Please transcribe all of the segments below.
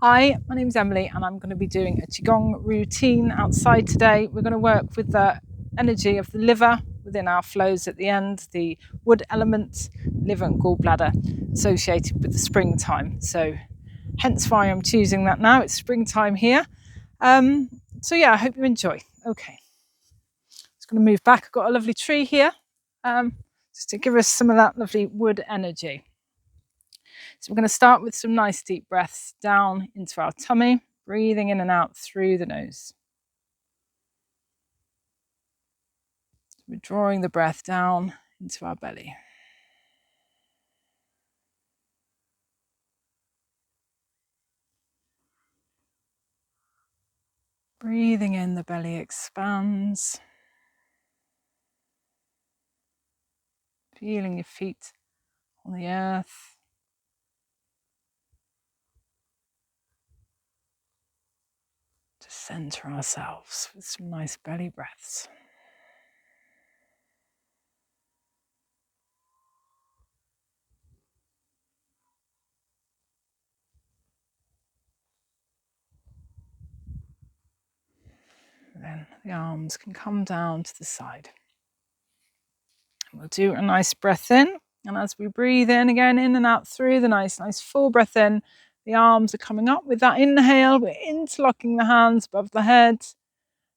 Hi, my name's Emily and I'm going to be doing a Qigong routine outside today. We're going to work with the energy of the liver within our flows at the end, the wood element, liver and gallbladder associated with the springtime. So hence why I'm choosing that now. It's springtime here. So yeah, I hope you enjoy. Okay, just going to move back. I've got a lovely tree here just to give us some of that lovely wood energy. So we're going to start with some nice deep breaths down into our tummy, breathing in and out through the nose. We're drawing the breath down into our belly. Breathing in, the belly expands. Feeling your feet on the earth. To center ourselves with some nice belly breaths. Then the arms can come down to the side. And we'll do a nice breath in. And as we breathe in again, in and out through the nice full breath in, the arms are coming up with that inhale. We're interlocking the hands above the head.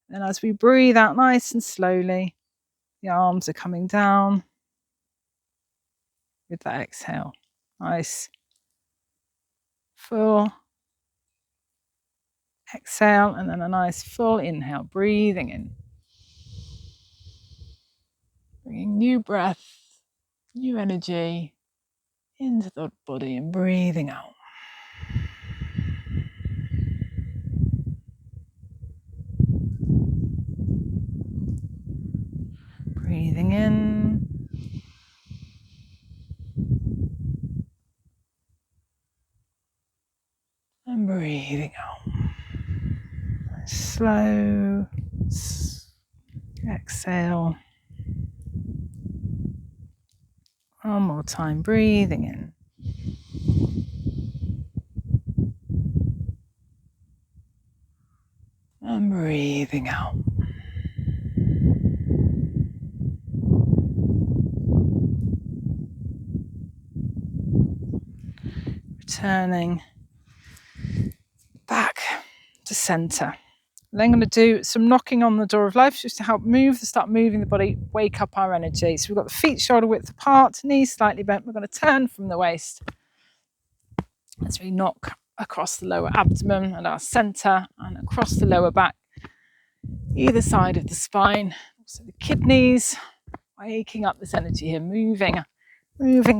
And as we breathe out nice and slowly, the arms are coming down with that exhale. Nice full exhale and then a nice full inhale, breathing in. Bringing new breath, new energy into the body and breathing out. Breathing in. And breathing out. Slow exhale. One more time, breathing in. And breathing out. Returning back to center. Then I'm going to do some knocking on the door of life just to help start moving the body, wake up our energy. So we've got the feet shoulder width apart, knees slightly bent. We're going to turn from the waist as we knock across the lower abdomen and our center and across the lower back, either side of the spine. So the kidneys, waking up this energy here, moving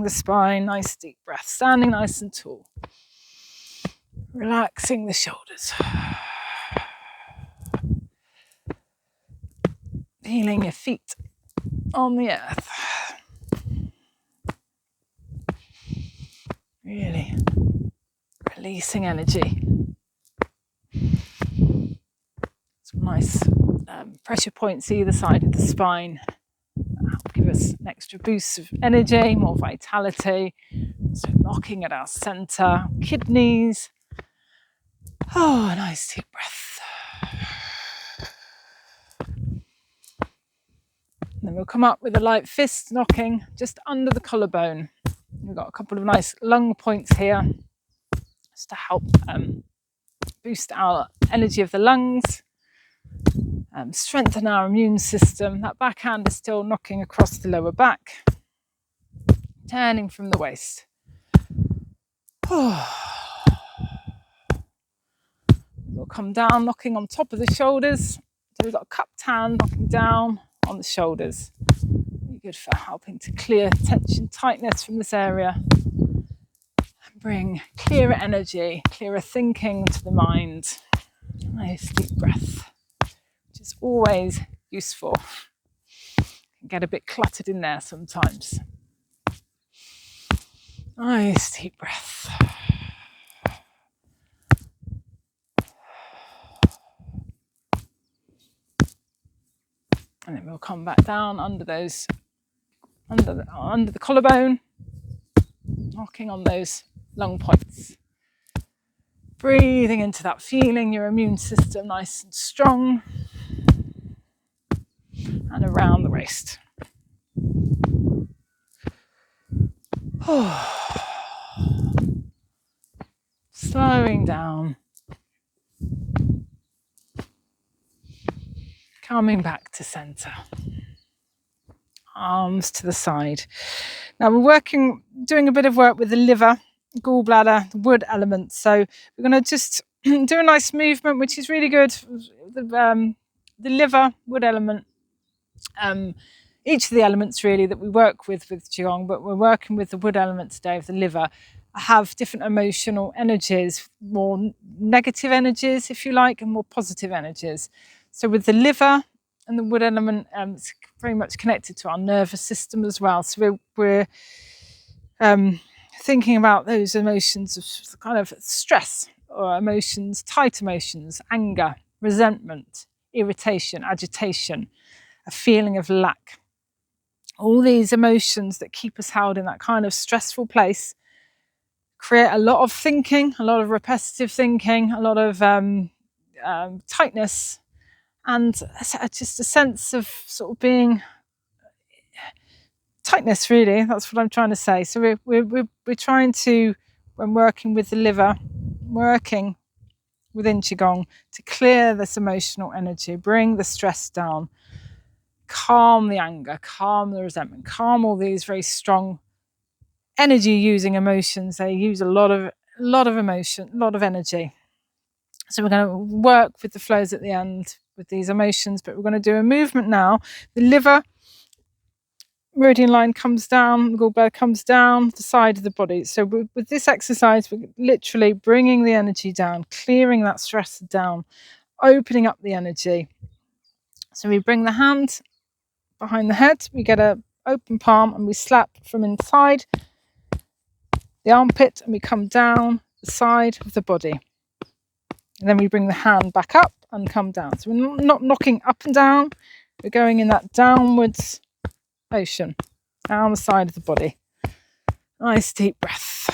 the spine, nice deep breath, standing nice and tall. Relaxing the shoulders. Feeling your feet on the earth. Really releasing energy. Some nice pressure points either side of the spine. Help give us an extra boost of energy, more vitality. So knocking at our center, kidneys. Oh, nice deep breath. And then we'll come up with a light fist knocking just under the collarbone. We've got a couple of nice lung points here just to help boost our energy of the lungs, strengthen our immune system. That backhand is still knocking across the lower back, turning from the waist. We'll come down, knocking on top of the shoulders. So we've got a cupped hand knocking down on the shoulders. Really good for helping to clear tension, tightness from this area. And bring clearer energy, clearer thinking to the mind. Nice deep breath, which is always useful. Can get a bit cluttered in there sometimes. Nice deep breath. And then we'll come back down under the collarbone, knocking on those lung points. Breathing into that, feeling your immune system nice and strong, and around the waist. Slowing down, coming back to center, arms to the side. Now we're doing a bit of work with the liver, gallbladder, the wood element. So we're going to just do a nice movement, which is really good. The liver, wood element, each of the elements really that we work with Qigong, but we're working with the wood element today of the liver, have different emotional energies, more negative energies, if you like, and more positive energies. So with the liver and the wood element, it's very much connected to our nervous system as well. So we're thinking about those emotions of kind of stress or emotions, tight emotions, anger, resentment, irritation, agitation, a feeling of lack. All these emotions that keep us held in that kind of stressful place create a lot of thinking, a lot of repetitive thinking, a lot of tightness, and just a sense of sort of being tightness, really. That's what I'm trying to say. So we're trying to, when working with the liver, working within Qigong, to clear this emotional energy, bring the stress down, calm the anger, calm the resentment, calm all these very strong energy using emotions. They use a lot of emotion, a lot of energy. So we're going to work with the flows at the end with these emotions, but we're going to do a movement now. The liver meridian line comes down, the gallbladder comes down the side of the body. So with this exercise, we're literally bringing the energy down, clearing that stress down, opening up the energy. So we bring the hand behind the head, we get an open palm, and we slap from inside the armpit, and we come down the side of the body. And then we bring the hand back up and come down. So we're not knocking up and down, we're going in that downwards motion, down the side of the body. Nice deep breath.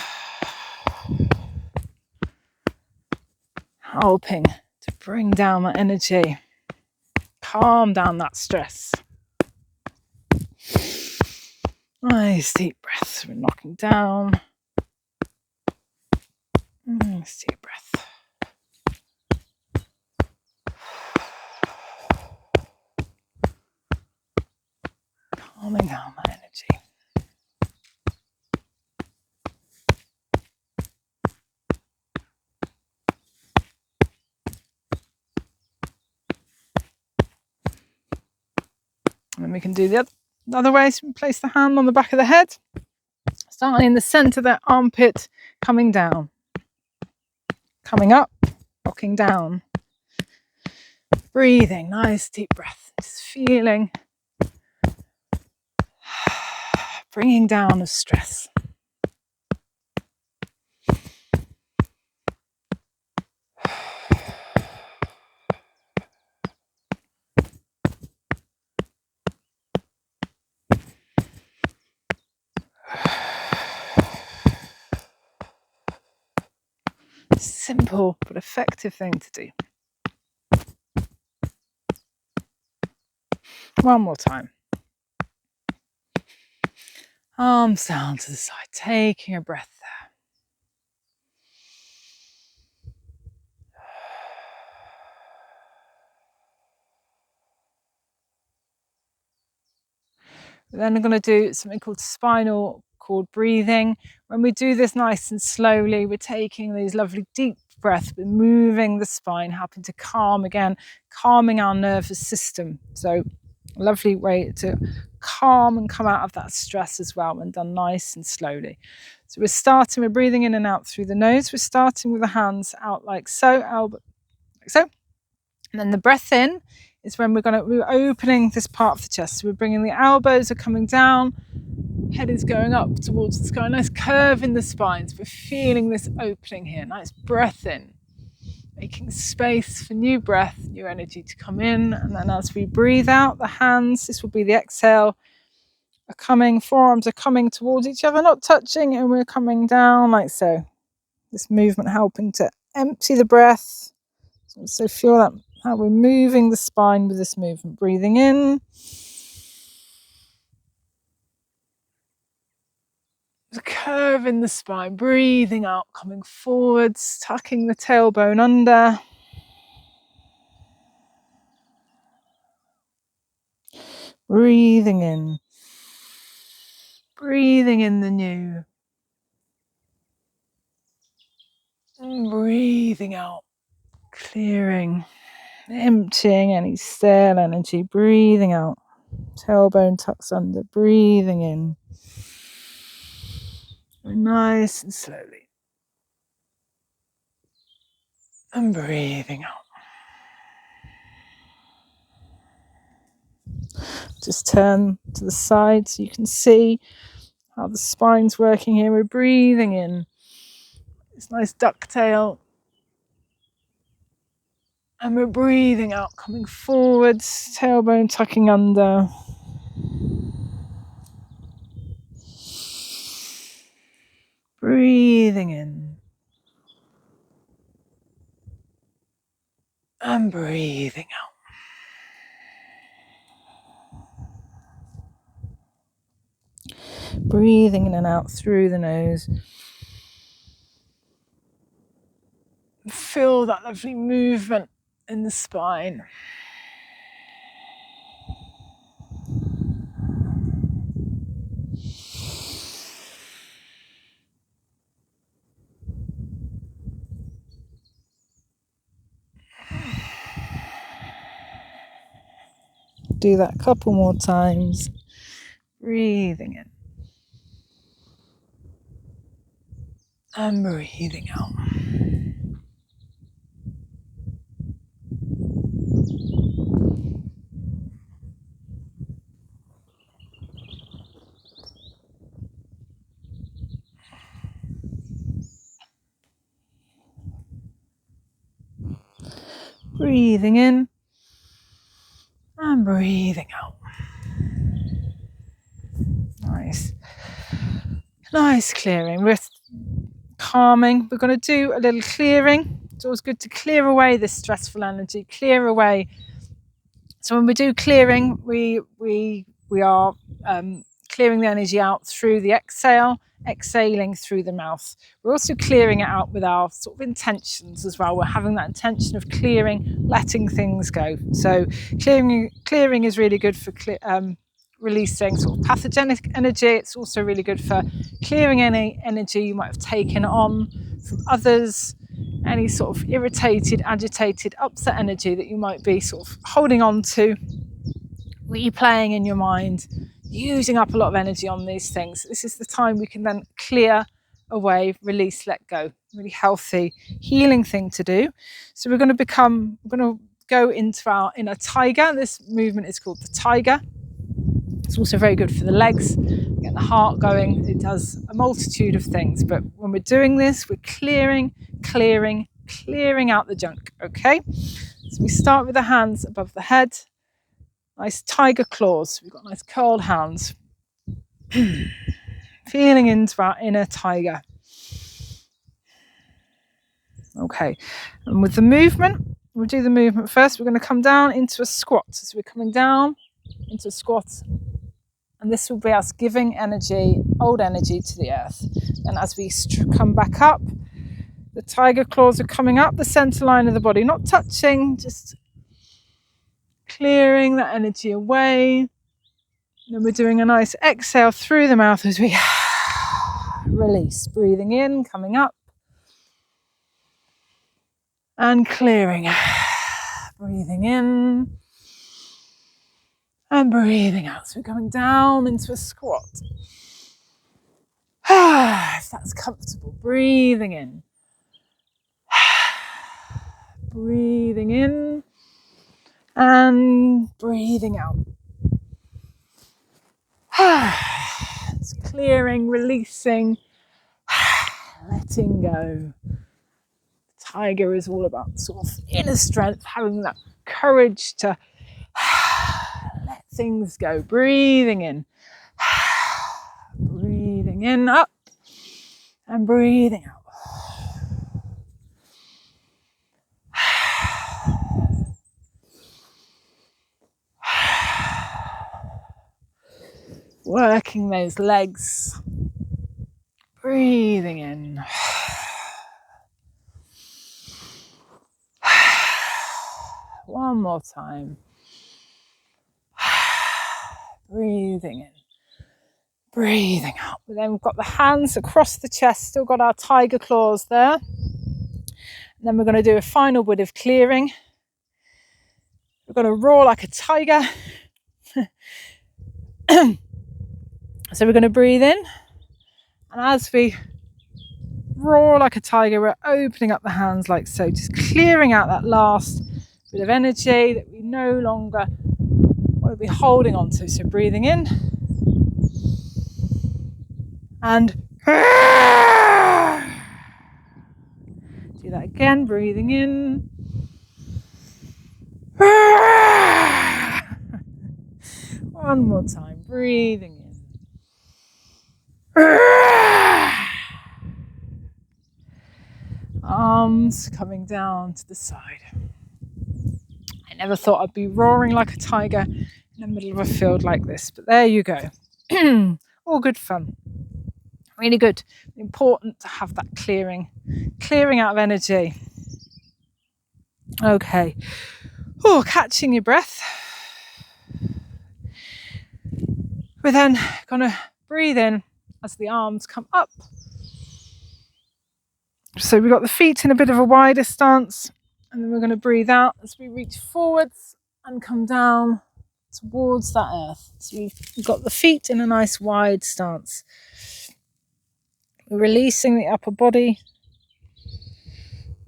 Helping to bring down that energy, calm down that stress. Nice deep breath. We're knocking down. Nice deep breath. Calming down that energy. And then we can do the other way. So we place the hand on the back of the head, starting in the centre of the armpit, coming down, coming up, knocking down. Breathing, nice deep breath, just feeling, bringing down the stress. Simple but effective thing to do. One more time. Arms down to the side, taking a breath there. Then I'm going to do something called spinal cord breathing. When we do this nice and slowly, we're taking these lovely deep breaths, we're moving the spine, helping to calm again, calming our nervous system. So a lovely way to calm and come out of that stress as well when done nice and slowly. So we're breathing in and out through the nose. We're starting with the hands out like so, elbow like so. And then the breath in is when we're opening this part of the chest. So we're bringing the elbows are coming down, head is going up towards the sky, nice curve in the spine. So we're feeling this opening here, nice breath in, making space for new breath, new energy to come in. And then as we breathe out, the hands, this will be the exhale, are coming, forearms are coming towards each other, not touching, and we're coming down like so. This movement helping to empty the breath. So feel that how we're moving the spine with this movement. Breathing in. The curve in the spine. Breathing out, coming forwards, tucking the tailbone under. Breathing in. Breathing in the new. And breathing out. Clearing. Emptying any stale energy. Breathing out. Tailbone tucks under. Breathing in. Nice and slowly. And breathing out. Just turn to the side so you can see how the spine's working here. We're breathing in. This nice ducktail. And we're breathing out, coming forwards, tailbone tucking under. Breathing in. And breathing out. Breathing in and out through the nose. Feel that lovely movement in the spine. Do that a couple more times. Breathing in. And breathing out. Breathing in. And breathing out. Nice. Nice clearing. We're calming. We're going to do a little clearing. It's always good to clear away this stressful energy, clear away. So when we do clearing, we are clearing the energy out through the exhale, exhaling through the mouth. We're also clearing it out with our sort of intentions as well. We're having that intention of clearing, letting things go. So clearing is really good for releasing sort of pathogenic energy. It's also really good for clearing any energy you might have taken on from others, any sort of irritated, agitated, upset energy that you might be sort of holding on to, replaying in your mind, using up a lot of energy on these things. This is the time we can then clear away, release, let go. Really healthy, healing thing to do. So we're going to go into our inner tiger. This movement is called the tiger. It's also very good for the legs, get the heart going. It does a multitude of things. But when we're doing this, we're clearing out the junk, okay? So we start with the hands above the head. Nice tiger claws. We've got nice curled hands. Feeling into our inner tiger. Okay, and with the movement, we'll do the movement first. We're going to come down into a squat. So we're coming down into a squat. And this will be us giving energy, old energy to the earth. And as we come back up, the tiger claws are coming up the center line of the body, not touching, just clearing that energy away. And then we're doing a nice exhale through the mouth as we release. Breathing in, coming up. And clearing. Breathing in. And breathing out. So we're going down into a squat. If that's comfortable. Breathing in. Breathing in. And breathing out. It's clearing, releasing, letting go. Tiger is all about sort of inner strength, having that courage to let things go. Breathing in. Breathing in, up, and breathing out. Working those legs. Breathing in. One more time. Breathing in. Breathing out. Then we've got the hands across the chest, still got our tiger claws there. And then we're going to do a final bit of clearing. We're going to roar like a tiger. So we're going to breathe in. And as we roar like a tiger, we're opening up the hands like so, just clearing out that last bit of energy that we no longer want to be holding on to. So breathing in. And do that again, breathing in. One more time, breathing in. Arms coming down to the side. I never thought I'd be roaring like a tiger in the middle of a field like this, but there you go. All good fun. Really good. Important to have that clearing out of energy. Okay. Oh, catching your breath. We're then going to breathe in as the arms come up. So we've got the feet in a bit of a wider stance, and then we're going to breathe out as we reach forwards and come down towards that earth. So we've got the feet in a nice wide stance. We're releasing the upper body.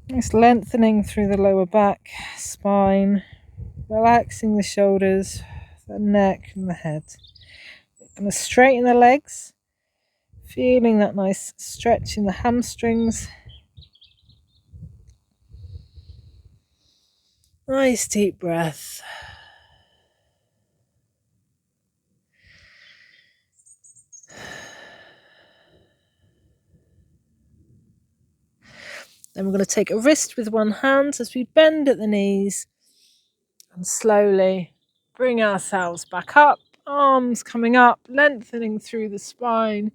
Nice lengthening through the lower back, spine, relaxing the shoulders, the neck and the head. We're going to straighten the legs, feeling that nice stretch in the hamstrings. Nice deep breath. Then we're going to take a wrist with one hand as we bend at the knees and slowly bring ourselves back up. Arms coming up, lengthening through the spine.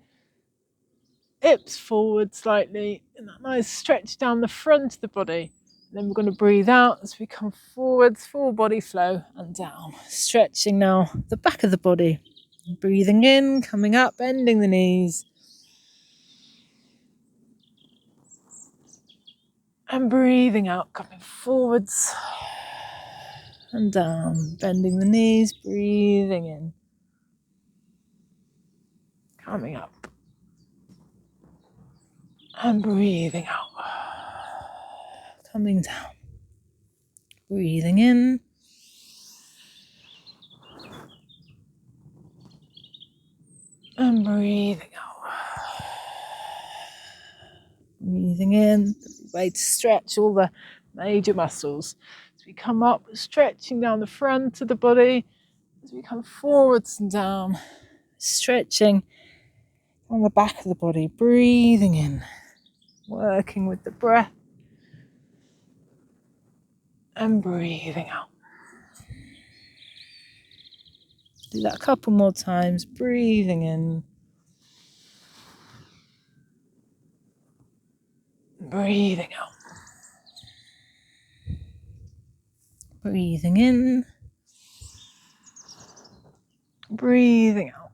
Hips forward slightly in that nice stretch down the front of the body. Then we're going to breathe out as we come forwards, full body flow and down. Stretching now the back of the body. Breathing in, coming up, bending the knees. And breathing out, coming forwards and down. Bending the knees, breathing in. Coming up. And breathing out. Coming down. Breathing in. And breathing out. Breathing in. Way to stretch all the major muscles. As we come up, stretching down the front of the body. As we come forwards and down. Stretching on the back of the body. Breathing in. Working with the breath. And breathing out. Do that a couple more times. Breathing in. Breathing out. Breathing in. Breathing out.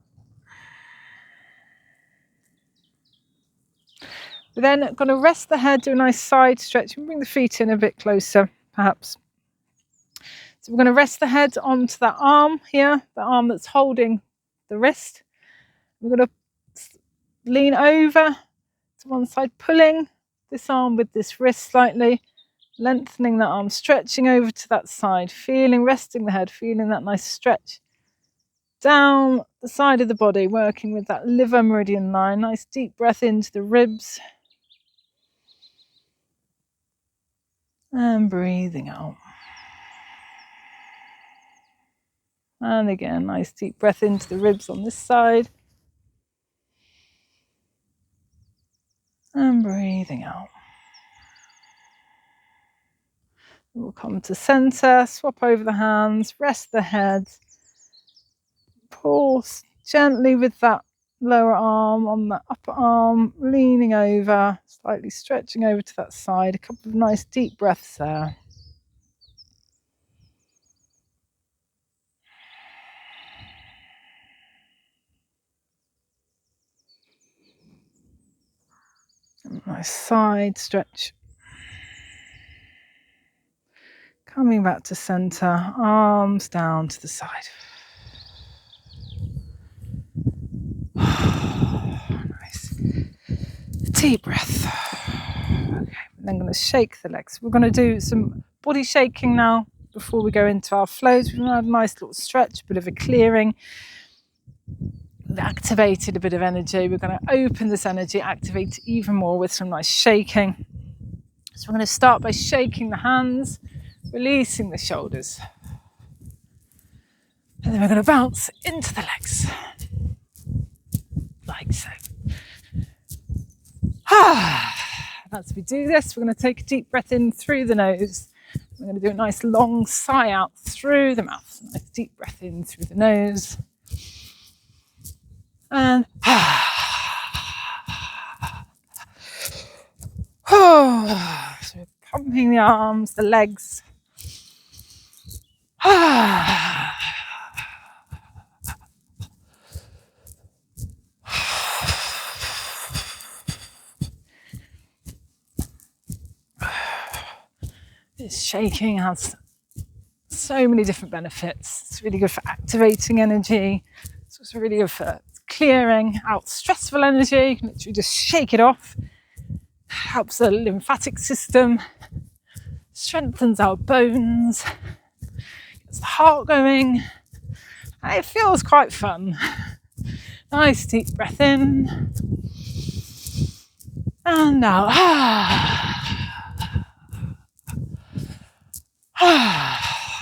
We're then going to rest the head, do a nice side stretch, and bring the feet in a bit closer, perhaps. So we're going to rest the head onto that arm here, the arm that's holding the wrist. We're going to lean over to one side, pulling this arm with this wrist slightly, lengthening that arm, stretching over to that side, resting the head, feeling that nice stretch down the side of the body, working with that liver meridian line. Nice deep breath into the ribs. And breathing out. And again, nice deep breath into the ribs on this side. And breathing out. We'll come to center, swap over the hands, rest the head. Pause Gently with that lower arm on the upper arm, leaning over, slightly stretching over to that side. A couple of nice deep breaths there. Nice side stretch. Coming back to center, arms down to the side. Nice. Deep breath. Okay, then I'm going to shake the legs. We're going to do some body shaking now before we go into our flows. We're going to have a nice little stretch, a bit of a clearing. We've activated a bit of energy. We're going to open this energy, activate it even more with some nice shaking. So we're going to start by shaking the hands, releasing the shoulders. And then we're going to bounce into the legs, like so. As we do this, we're going to take a deep breath in through the nose. We're going to do a nice long sigh out through the mouth. Nice deep breath in through the nose. And so we're pumping the arms, the legs. This shaking has so many different benefits. It's really good for activating energy. It's also really good for clearing out stressful energy. You can literally just shake it off. Helps the lymphatic system, strengthens our bones, gets the heart going, and it feels quite fun. Nice deep breath in, and out.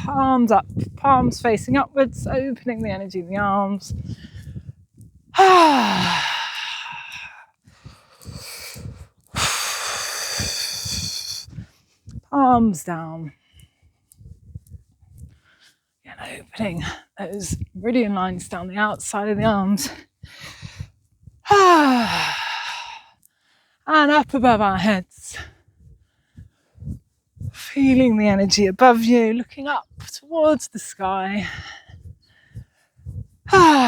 Arms up, palms facing upwards, opening the energy in the arms. Arms down. And opening those meridian lines down the outside of the arms. And up above our heads. Feeling the energy above you, looking up towards the sky. Lovely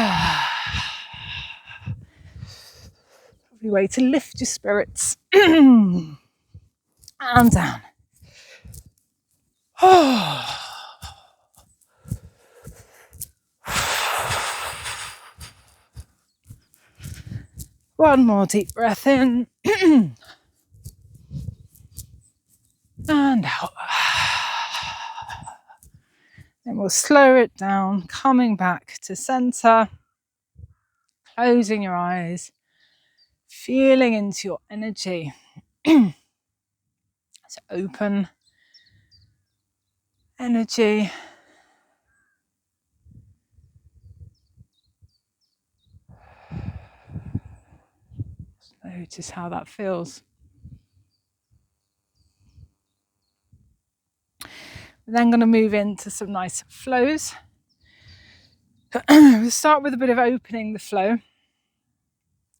way to lift your spirits. And down. One more deep breath in. And out. Then we'll slow it down, coming back to center, closing your eyes, feeling into your energy. So open energy. Notice how that feels. We're then going to move into some nice flows. We'll start with a bit of opening the flow.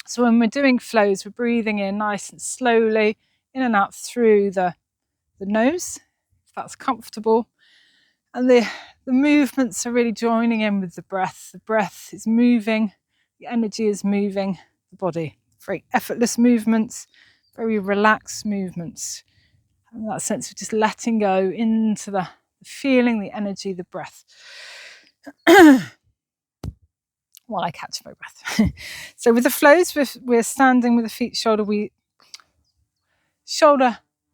So when we're doing flows, we're breathing in nice and slowly, in and out through the nose, if that's comfortable. And the movements are really joining in with the breath. The breath is moving, the energy is moving the body. Very effortless movements, very relaxed movements. And that sense of just letting go into the feeling, the energy, the breath. While I catch my breath. So with the flows, we're standing with the feet shoulder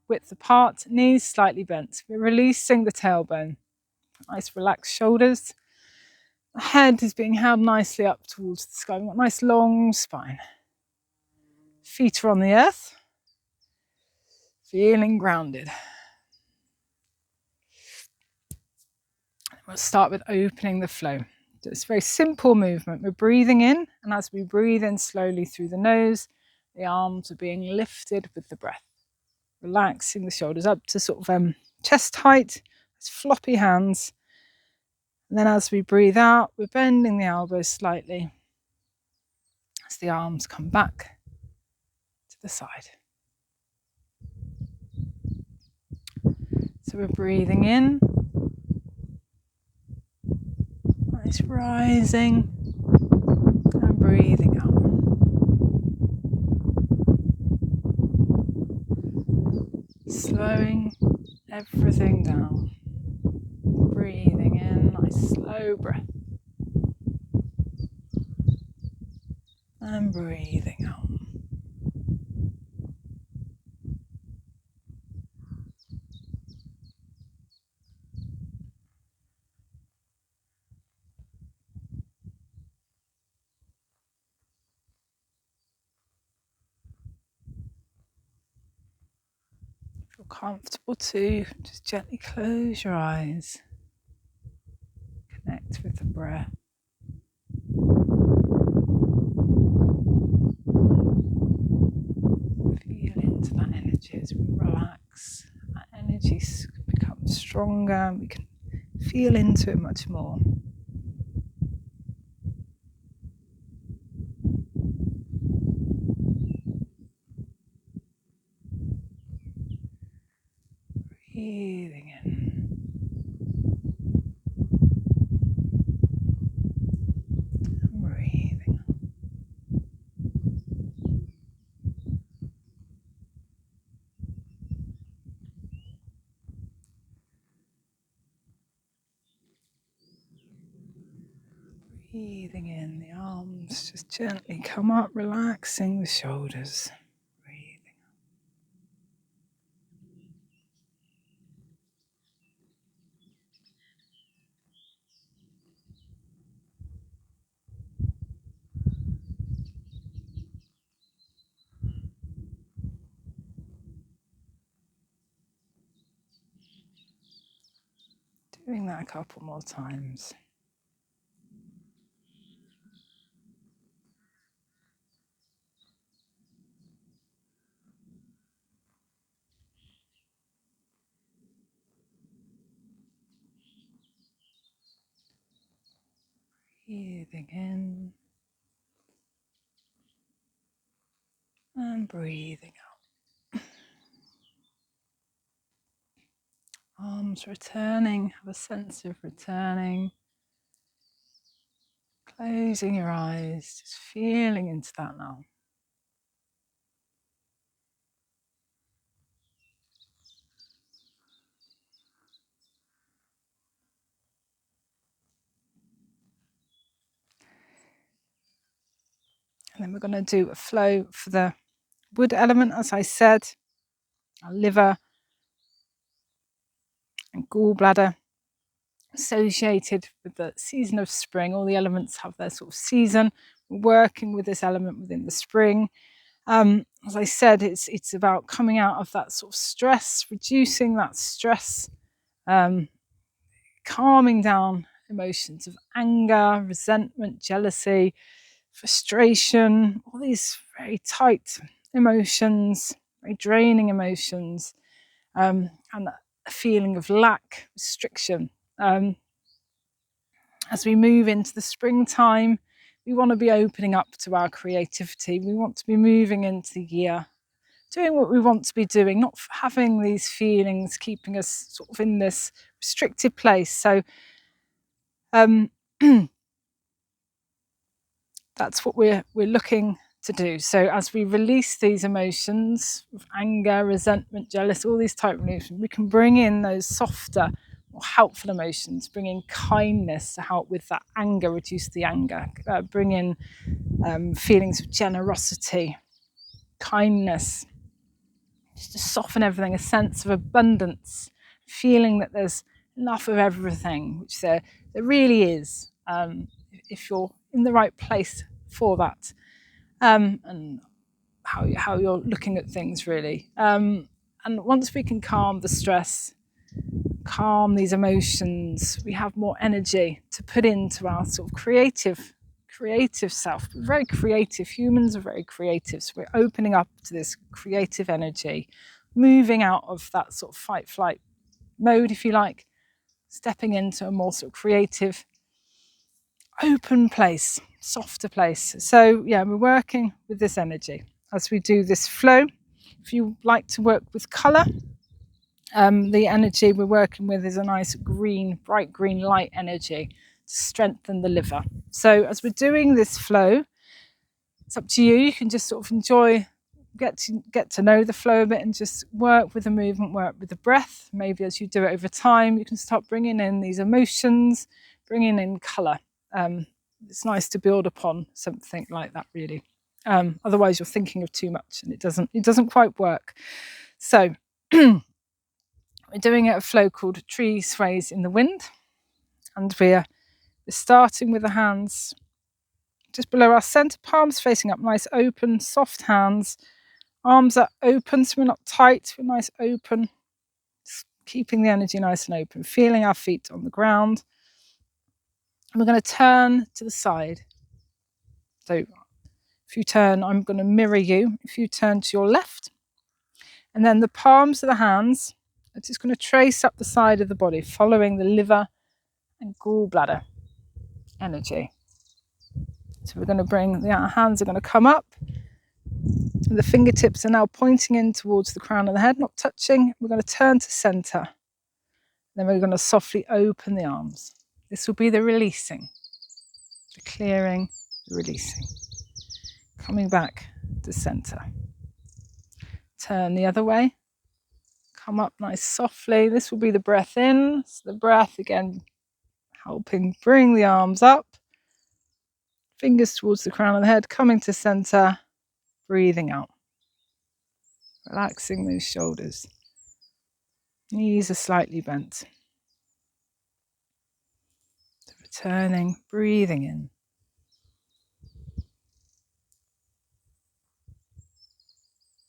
width apart, knees slightly bent. We're releasing the tailbone. Nice relaxed shoulders. The head is being held nicely up towards the sky. We've got a nice long spine. Feet are on the earth. Feeling grounded. We'll start with opening the flow. So it's a very simple movement. We're breathing in, and as we breathe in slowly through the nose, the arms are being lifted with the breath. Relaxing the shoulders up to sort of chest height, floppy hands. And then as we breathe out, we're bending the elbows slightly, as the arms come back to the side. So we're breathing in, nice rising, and breathing out. Slowing everything down. Breathing in, nice slow breath. And breathing out. Feel comfortable to just gently close your eyes. Connect with the breath. Feel into that energy as we relax. That energy becomes stronger and we can feel into it much more. Breathing in. And breathing out. Breathing in, the arms just gently come up, relaxing the shoulders. Breathing. Doing that a couple more times. Breathing in and breathing out. Arms returning, have a sense of returning. Closing your eyes, just feeling into that now. And then we're going to do a flow for the wood element, as I said, our liver and gallbladder, associated with the season of spring. All the elements have their sort of season. We're working with this element within the spring. As I said, it's about coming out of that sort of stress, reducing that stress, calming down emotions of anger, resentment, jealousy, frustration, all these very tight emotions, very draining emotions, and a feeling of lack, restriction. As we move into the springtime, we want to be opening up to our creativity. We want to be moving into the year, doing what we want to be doing, not having these feelings keeping us sort of in this restricted place. So that's what we're looking to do. So as we release these emotions of anger, resentment, jealousy, all these type of emotions, we can bring in those softer, more helpful emotions, bring in kindness to help with that anger, reduce the anger, bring in feelings of generosity, kindness, just to soften everything, a sense of abundance, feeling that there's enough of everything, which there really is, if you're in the right place for that, and how you're looking at things really. And once we can calm the stress, calm these emotions, we have more energy to put into our sort of creative self. We're very creative. Humans are very creative. So we're opening up to this creative energy, moving out of that sort of fight flight mode, if you like, stepping into a more sort of creative, open place, softer place. So yeah, we're working with this energy as we do this flow. If you like to work with colour, the energy we're working with is a nice green, bright green light energy to strengthen the liver. So as we're doing this flow, it's up to you. You can just sort of enjoy, get to know the flow a bit and just work with the movement, work with the breath. Maybe as you do it over time, you can start bringing in these emotions, bringing in colour. It's nice to build upon something like that, really. Otherwise, you're thinking of too much, and it doesn't quite work. So we're doing a flow called Tree Sways in the Wind, and we're starting with the hands just below our centre, palms facing up, nice open, soft hands. Arms are open, so we're not tight, we're nice open. Just keeping the energy nice and open, feeling our feet on the ground. And we're going to turn to the side. So if you turn, I'm going to mirror you. If you turn to your left, and then the palms of the hands are just going to trace up the side of the body, following the liver and gallbladder energy. So we're going to bring, the hands are going to come up. The fingertips are now pointing in towards the crown of the head, not touching. We're going to turn to centre. Then we're going to softly open the arms. This will be the releasing, the clearing, the releasing. Coming back to centre. Turn the other way. Come up nice softly. This will be the breath in. So the breath again helping bring the arms up. Fingers towards the crown of the head, coming to centre. Breathing out. Relaxing those shoulders. Knees are slightly bent. Returning, breathing in.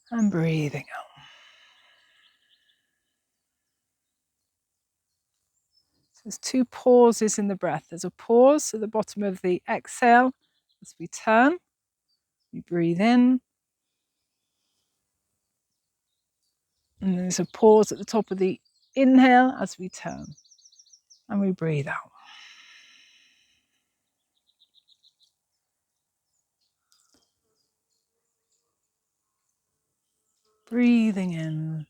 And breathing out. So there's two pauses in the breath. There's a pause at the bottom of the exhale as we turn. We breathe in. And there's a pause at the top of the inhale as we turn. And we breathe out. Breathing in.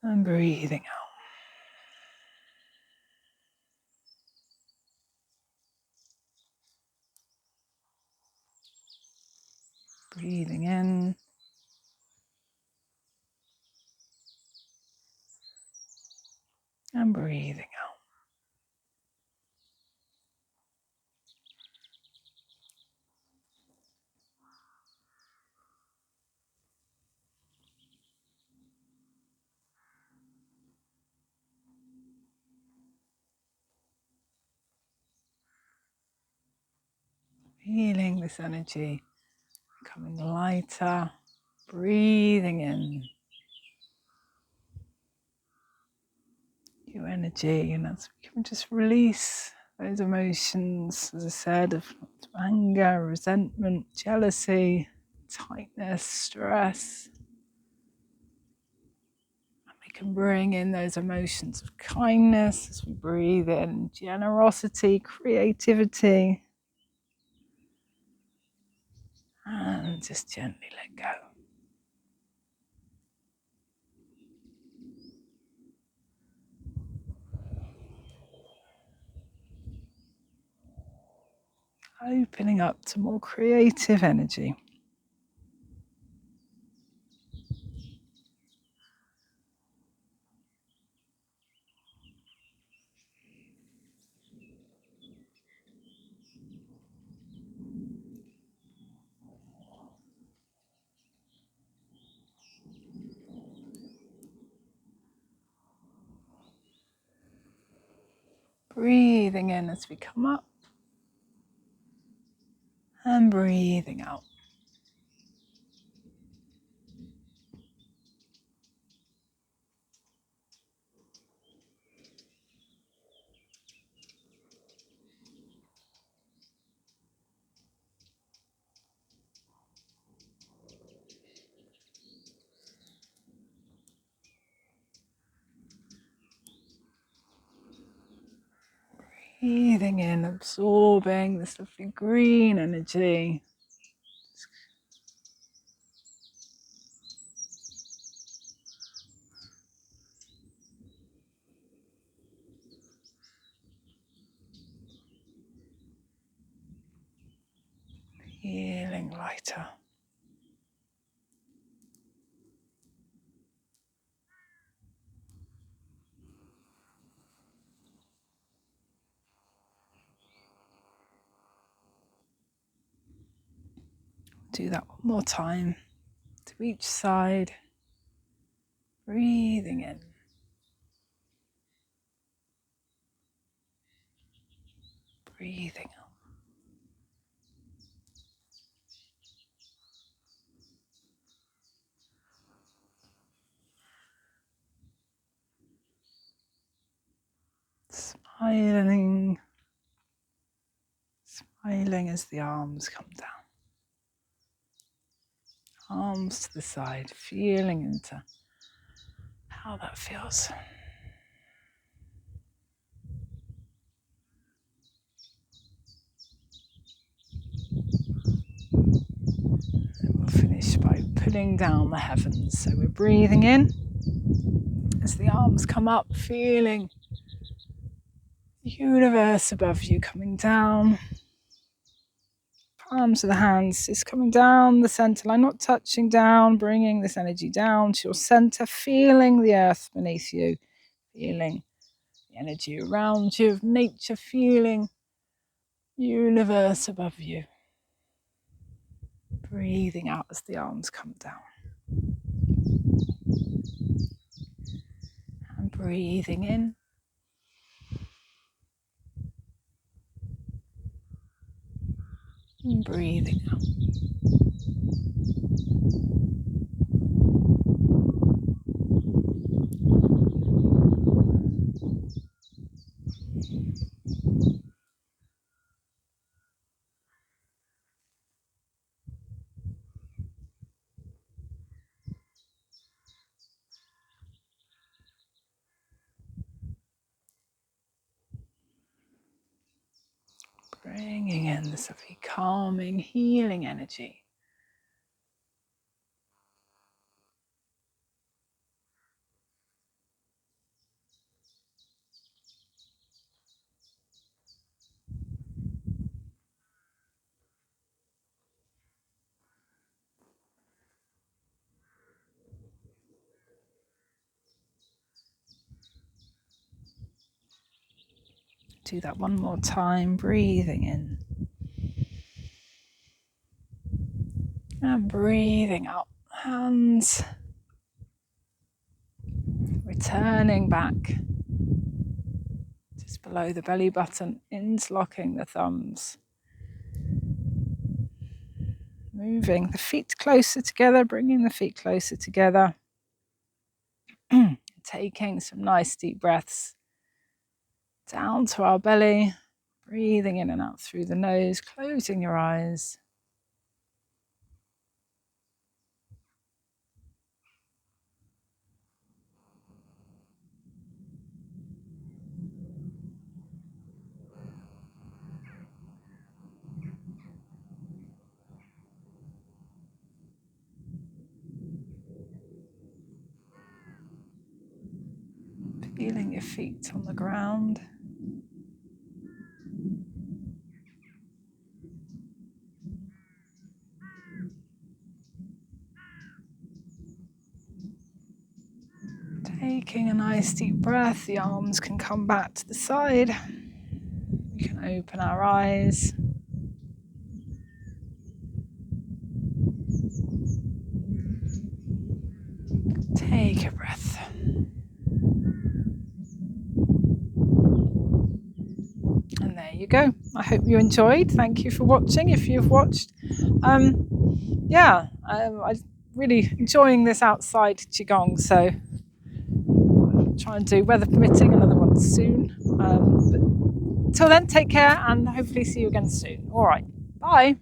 And breathing out. Breathing in. And breathing out. Feeling this energy becoming lighter. Breathing in. Your energy, and as we can just release those emotions, as I said, of anger, resentment, jealousy, tightness, stress. And we can bring in those emotions of kindness as we breathe in, generosity, creativity, and just gently let go. Opening up to more creative energy. Breathing in as we come up and breathing out. Breathing in, absorbing this lovely green energy. Feeling lighter. Do that one more time to each side. Breathing in. Breathing out. Smiling. Smiling as the arms come down. Arms to the side, feeling into how that feels. And we'll finish by pulling down the heavens. So we're breathing in as the arms come up, feeling the universe above you coming down. Palms of the hands is coming down the center line, not touching down, bringing this energy down to your center, feeling the earth beneath you, feeling the energy around you of nature, feeling the universe above you. Breathing out as the arms come down. And breathing in. And breathing out. Bringing in this lovely calming, healing energy. Do that one more time, breathing in. And breathing out. Hands returning back just below the belly button, interlocking the thumbs. Moving the feet closer together, bringing the feet closer together. Taking some nice deep breaths down to our belly, breathing in and out through the nose, closing your eyes. Feeling your feet on the ground. Taking a nice deep breath, the arms can come back to the side. We can open our eyes. Take a breath. And there you go. I hope you enjoyed. Thank you for watching. If you've watched, I'm really enjoying this outside Qigong. So I'll try and do, weather permitting, another one soon. But until then, take care and hopefully see you again soon. All right. Bye.